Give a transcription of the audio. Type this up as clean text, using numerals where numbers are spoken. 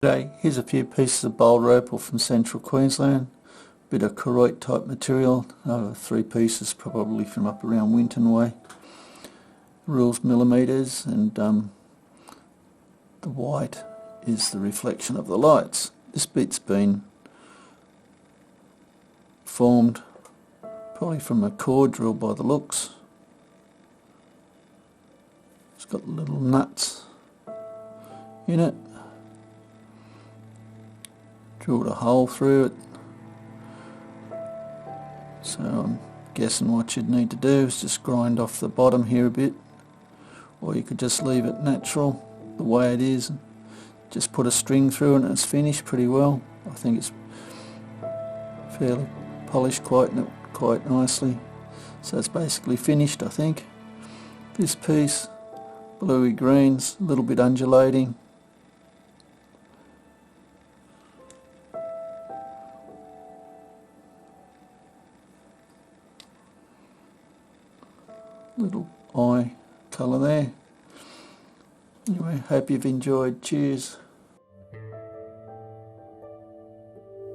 G'day, here's a few pieces of Boulder Opal from central Queensland. Bit of Koroit type material, 3 pieces probably from up around Winton way. Rules millimetres, and the white is the reflection of the lights. This bit's been formed probably from a core drill by the looks. It's got little nuts in it. Drilled a hole through it, so I'm guessing what you'd need to do is just grind off the bottom here a bit, or you could just leave it natural the way it is, just put a string through it and it's finished pretty well. I think it's fairly polished quite nicely, so it's basically finished. I think this piece, bluey greens, a little bit undulating. Little eye colour there. Anyway, hope you've enjoyed. Cheers.